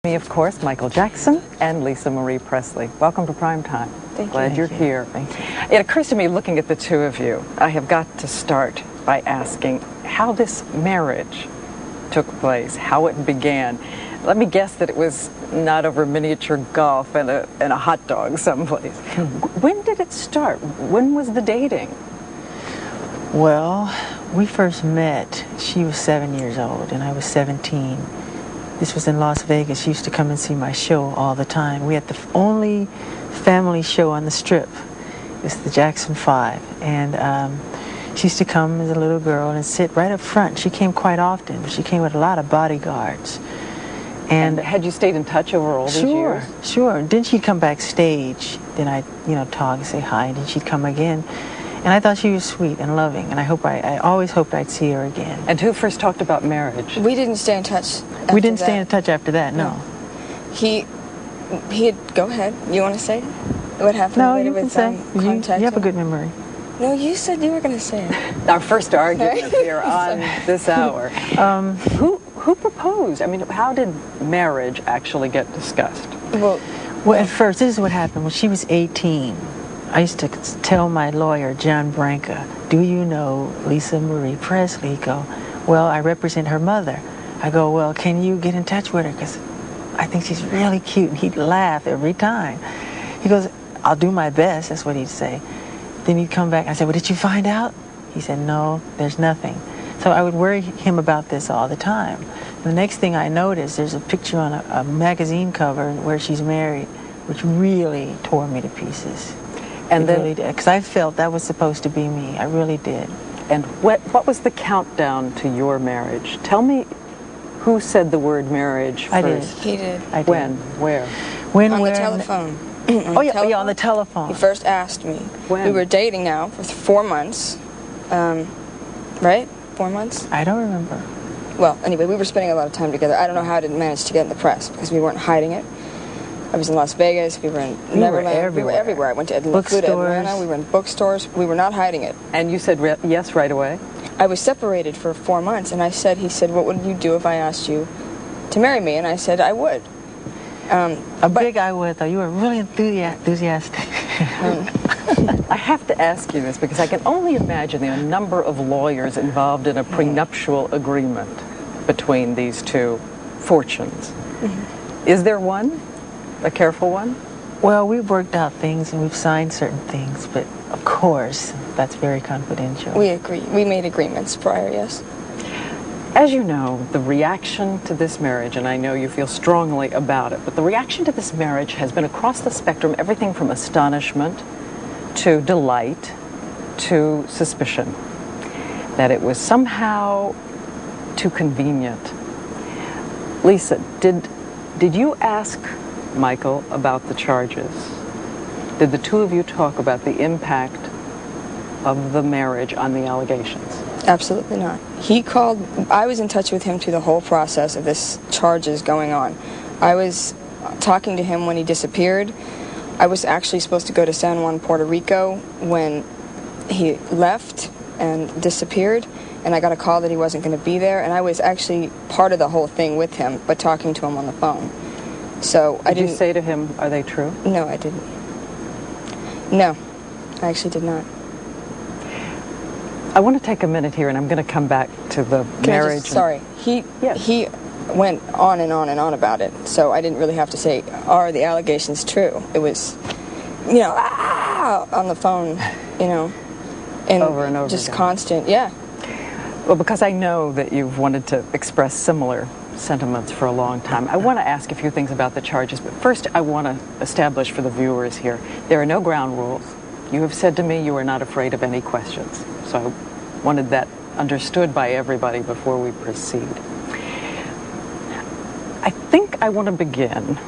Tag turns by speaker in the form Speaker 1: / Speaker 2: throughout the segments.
Speaker 1: Me, of course, Michael Jackson and Lisa Marie Presley. Welcome to Primetime.
Speaker 2: Thank you.
Speaker 1: Glad you're here.
Speaker 2: Thank you.
Speaker 1: It occurs to me, looking at the two of you, I have got to start by asking how this marriage took place, how it began. Let me guess that it was not over miniature golf and a hot dog someplace. When did it start? When was the dating?
Speaker 2: Well, we first met, she was 7 years old and I was 17. This was in Las Vegas. She used to come and see my show all the time. We had the only family show on the Strip. It was the Jackson 5. And she used to come as a little girl and sit right up front. She came quite often. She came with a lot of bodyguards.
Speaker 1: And had you stayed in touch over all these years?
Speaker 2: Sure. Then she'd come backstage. Then I'd, talk and say hi. And then she'd come again. And I thought she was sweet and loving. And I always hoped I'd see her again.
Speaker 1: And who first talked about marriage?
Speaker 3: We didn't stay in touch after
Speaker 2: We didn't stay in touch after that, no.
Speaker 3: He had, go ahead. You want to say it? What happened
Speaker 2: No,
Speaker 3: later
Speaker 2: you can
Speaker 3: with
Speaker 2: say.
Speaker 3: contact?
Speaker 2: You have a good memory.
Speaker 3: No, you said you were going to say it.
Speaker 1: Our first argument here on this hour. Who proposed? I mean, how did marriage actually get discussed?
Speaker 3: Well,
Speaker 2: at first, this is what happened. When she was 18, I used to tell my lawyer, John Branca, do you know Lisa Marie Presley? He'd go, well, I represent her mother. I go, well, can you get in touch with her? Because I think she's really cute. And he'd laugh every time. He goes, I'll do my best. That's what he'd say. Then he'd come back. I said, well, did you find out? He said, no, there's nothing. So I would worry him about this all the time. The next thing I noticed, there's a picture on a magazine cover where she's married, which really tore me to pieces. And then, really did, because I felt that was supposed to be me. I really did.
Speaker 1: And what was the countdown to your marriage? Tell me who said the word marriage first.
Speaker 2: I did.
Speaker 3: He did.
Speaker 2: I did.
Speaker 1: When? Where?
Speaker 3: On the telephone.
Speaker 2: On the telephone.
Speaker 3: He first asked me.
Speaker 1: When?
Speaker 3: We were dating now for 4 months. Right? 4 months?
Speaker 2: I don't remember.
Speaker 3: Well, anyway, we were spending a lot of time together. I don't know how I didn't manage to get in the press because we weren't hiding it. I was in Las Vegas. We were in Neverland. We were everywhere. I went to flew to Atlanta. We were in bookstores. We were not hiding it.
Speaker 1: And you said yes right away?
Speaker 3: I was separated for 4 months, and he said, what would you do if I asked you to marry me? And I said, I would.
Speaker 2: Big I would, though. You were really enthusiastic.
Speaker 1: I have to ask you this because I can only imagine the number of lawyers involved in a prenuptial agreement between these two fortunes. Mm-hmm. Is there one? A careful one?
Speaker 2: Well, we've worked out things and we've signed certain things, but of course, that's very confidential.
Speaker 3: We agree. We made agreements prior, yes.
Speaker 1: As you know, the reaction to this marriage, and I know you feel strongly about it, but the reaction to this marriage has been across the spectrum, everything from astonishment to delight to suspicion, that it was somehow too convenient. Lisa, did you ask Michael about the charges? Did the two of you talk about the impact of the marriage on the allegations?
Speaker 3: Absolutely not. He called, I was in touch with him through the whole process of this charges going on. I was talking to him when he disappeared. I was actually supposed to go to San Juan, Puerto Rico when he left and disappeared, and I got a call that he wasn't going to be there, and I was actually part of the whole thing with him, but talking to him on the phone. So I didn't...
Speaker 1: Did you say to him, are they true?
Speaker 3: No, I didn't. No, I actually did not.
Speaker 1: I want to take a minute here, and I'm going to come back to the marriage.
Speaker 3: Sorry. He went on and on and on about it, so I didn't really have to say, are the allegations true? It was, on the phone, and
Speaker 1: over and over
Speaker 3: just
Speaker 1: again.
Speaker 3: Constant, yeah.
Speaker 1: Well, because I know that you've wanted to express similar sentiments for a long time. I want to ask a few things about the charges, but first I want to establish for the viewers here, there are no ground rules. You have said to me you are not afraid of any questions, so I wanted that understood by everybody before we proceed. I think I want to begin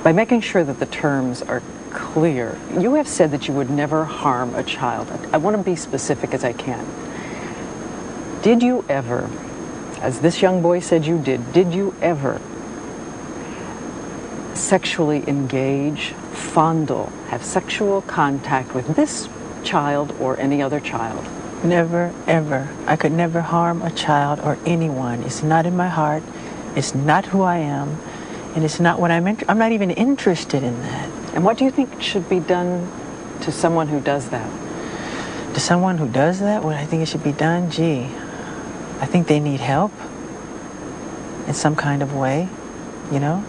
Speaker 1: by making sure that the terms are clear. You have said that you would never harm a child. I want to be specific as I can. Did you ever, as this young boy said you did you ever sexually engage, fondle, have sexual contact with this child or any other child?
Speaker 2: Never, ever. I could never harm a child or anyone. It's not in my heart. It's not who I am. And it's not what I'm not even interested in that.
Speaker 1: And what do you think should be done to someone who does that?
Speaker 2: To someone who does that, what I think it should be done, gee, I think they need help in some kind of way, you know?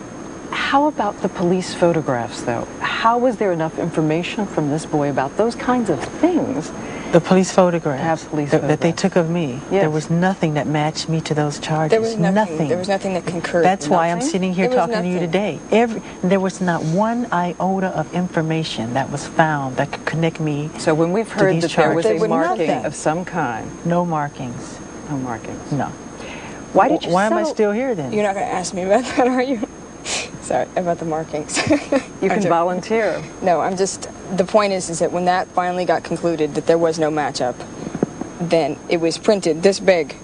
Speaker 1: How about the police photographs, though? How was there enough information from this boy about those kinds of things?
Speaker 2: The police photographs,
Speaker 1: Have police
Speaker 2: that they
Speaker 1: photographs.
Speaker 2: took of me.
Speaker 1: Yes.
Speaker 2: There was nothing that matched me to those charges.
Speaker 3: There was nothing. There was nothing that concurred.
Speaker 2: That's why I'm
Speaker 1: Nothing?
Speaker 2: sitting here
Speaker 3: There was
Speaker 2: talking to you
Speaker 3: nothing.
Speaker 2: today. There was not one iota of information that was found that could connect me.
Speaker 1: So when we've
Speaker 2: to
Speaker 1: heard
Speaker 2: these
Speaker 1: that there was
Speaker 2: charges.
Speaker 1: a
Speaker 3: There was
Speaker 1: marking
Speaker 3: nothing.
Speaker 1: of some kind,
Speaker 2: No markings.
Speaker 1: no markings.
Speaker 2: No.
Speaker 1: Why did you
Speaker 2: Why am I
Speaker 1: settle-
Speaker 2: still here then?
Speaker 3: You're not going to ask me about that, are you? Sorry, about the markings.
Speaker 1: You can volunteer.
Speaker 3: No, I'm just, the point is that when that finally got concluded that there was no matchup, then it was printed this big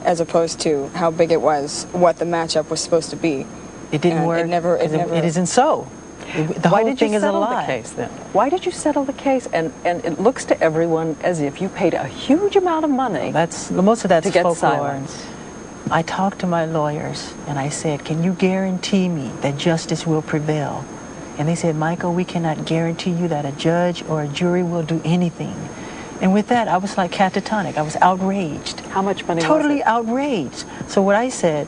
Speaker 3: as opposed to how big it was, what the matchup was supposed to be.
Speaker 2: It didn't
Speaker 3: And
Speaker 2: work.
Speaker 3: it never-
Speaker 2: 'cause
Speaker 3: never-
Speaker 2: It isn't so. The
Speaker 1: Why
Speaker 2: whole
Speaker 1: did
Speaker 2: thing
Speaker 1: you
Speaker 2: is a
Speaker 1: settle
Speaker 2: lie.
Speaker 1: the case then? Why did you settle the case? And it looks to everyone as if you paid a huge amount of money.
Speaker 2: Most of that's
Speaker 1: To get
Speaker 2: folklore.
Speaker 1: silence.
Speaker 2: I talked to my lawyers and I said, can you guarantee me that justice will prevail? And they said, Michael, we cannot guarantee you that a judge or a jury will do anything. And with that, I was like catatonic. I was outraged.
Speaker 1: How much money
Speaker 2: Totally
Speaker 1: was it?
Speaker 2: outraged. So what I said,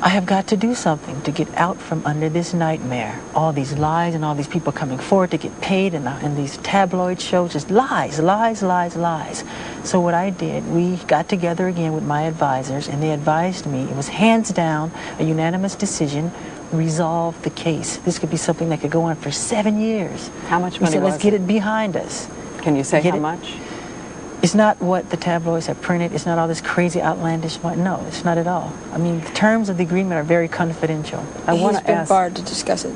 Speaker 2: I have got to do something to get out from under this nightmare. All these lies and all these people coming forward to get paid and these tabloid shows, just lies, lies, lies, lies. So what I did, we got together again with my advisors and they advised me, it was hands down, a unanimous decision, resolve the case. This could be something that could go on for 7 years.
Speaker 1: How much
Speaker 2: We
Speaker 1: money
Speaker 2: said, let's
Speaker 1: was
Speaker 2: get
Speaker 1: it?
Speaker 2: it behind us.
Speaker 1: Can you say
Speaker 2: Get
Speaker 1: how
Speaker 2: it?
Speaker 1: much?
Speaker 2: It's not what the tabloids have printed. It's not all this crazy outlandish money. No, it's not at all. I mean, the terms of the agreement are very confidential.
Speaker 1: I want
Speaker 3: He's
Speaker 1: to
Speaker 3: been
Speaker 1: ask
Speaker 3: barred to discuss it.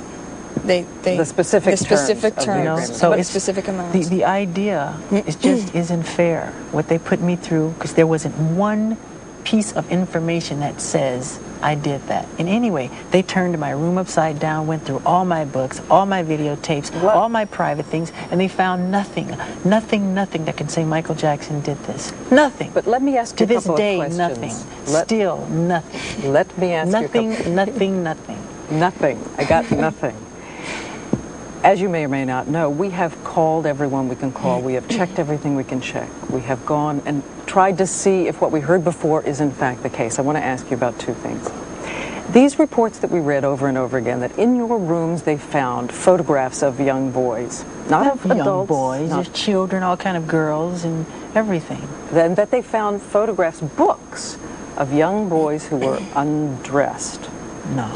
Speaker 1: the specific terms of the
Speaker 3: terms,
Speaker 1: agreement.
Speaker 2: So
Speaker 3: but
Speaker 2: it's
Speaker 3: specific amounts.
Speaker 2: the idea is just isn't fair. What they put me through, because there wasn't one piece of information that says I did that. And anyway, they turned my room upside down, went through all my books, all my videotapes,
Speaker 1: What?
Speaker 2: all my private things, and they found nothing that can say Michael Jackson did this. Nothing.
Speaker 1: But let me ask
Speaker 2: to
Speaker 1: you a
Speaker 2: this
Speaker 1: couple of
Speaker 2: day,
Speaker 1: questions.
Speaker 2: nothing.
Speaker 1: Let-
Speaker 2: Still nothing.
Speaker 1: Let me ask you a
Speaker 2: Nothing,
Speaker 1: couple.
Speaker 2: nothing, nothing.
Speaker 1: Nothing. I got nothing. As you may or may not know, we have called everyone we can call. We have checked everything we can check. We have gone and tried to see if what we heard before is in fact the case. I want to ask you about two things. These reports that we read over and over again, that in your rooms they found photographs of young boys, not of
Speaker 2: Young
Speaker 1: adults,
Speaker 2: boys,
Speaker 1: not-
Speaker 2: there's children, all kind of girls and everything.
Speaker 1: then that they found photographs, books of young boys who were undressed.
Speaker 2: No.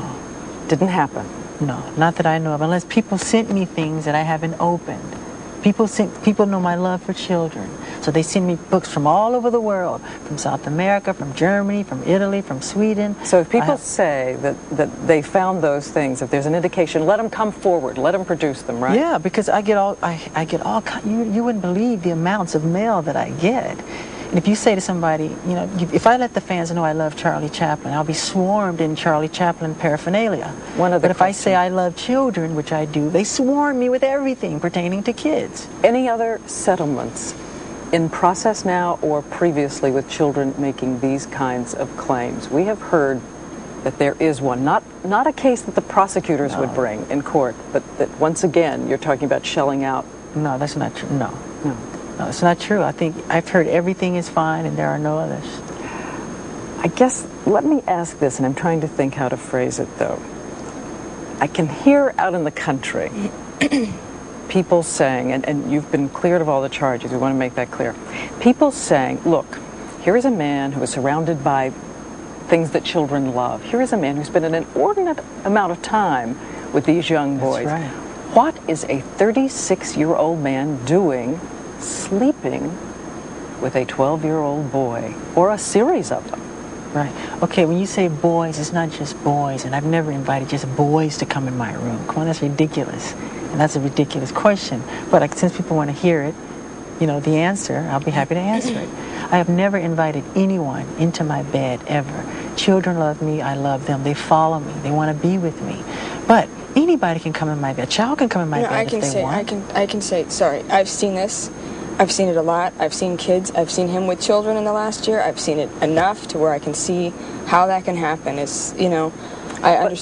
Speaker 1: Didn't happen.
Speaker 2: No, not that I know of, unless people sent me things that I haven't opened. People know my love for children, so they send me books from all over the world, from South America, from Germany, from Italy, from Sweden.
Speaker 1: So if people
Speaker 2: I have-
Speaker 1: say that they found those things, if there's an indication, let them come forward, let them produce them, right?
Speaker 2: Yeah, because I get all you wouldn't believe the amounts of mail that I get. And if you say to somebody, you know, if I let the fans know I love Charlie Chaplin, I'll be swarmed in Charlie Chaplin paraphernalia.
Speaker 1: One other
Speaker 2: But if I say
Speaker 1: question.
Speaker 2: I love children, which I do, they swarm me with everything pertaining to kids.
Speaker 1: Any other settlements in process now or previously with children making these kinds of claims? We have heard that there is one, not a case that the prosecutors would bring in court, but that once again you're talking about shelling out.
Speaker 2: No, that's not true. No.
Speaker 1: No.
Speaker 2: No, it's not true. I think I've heard everything is fine and there are no others.
Speaker 1: I guess, let me ask this, and I'm trying to think how to phrase it though. I can hear out in the country people saying, and you've been cleared of all the charges, we want to make that clear. People saying, look, here is a man who is surrounded by things that children love. Here is a man who spent an inordinate amount of time with these young boys.
Speaker 2: That's right.
Speaker 1: What is a 36-year-old man doing sleeping with a 12-year-old boy, or a series of them?
Speaker 2: Right. Okay, when you say boys, it's not just boys, and I've never invited just boys to come in my room. Come on, that's ridiculous. And that's a ridiculous question. But since people want to hear it, you know, the answer, I'll be happy to answer it. I have never invited anyone into my bed, ever. Children love me, I love them. They follow me, they want to be with me. But anybody can come in my bed. A child can come in my bed if they want.
Speaker 3: I can say, sorry, I've seen this. I've seen it a lot. I've seen kids. I've seen him with children in the last year. I've seen it enough to where I can see how that can happen. It's, you know, I understand.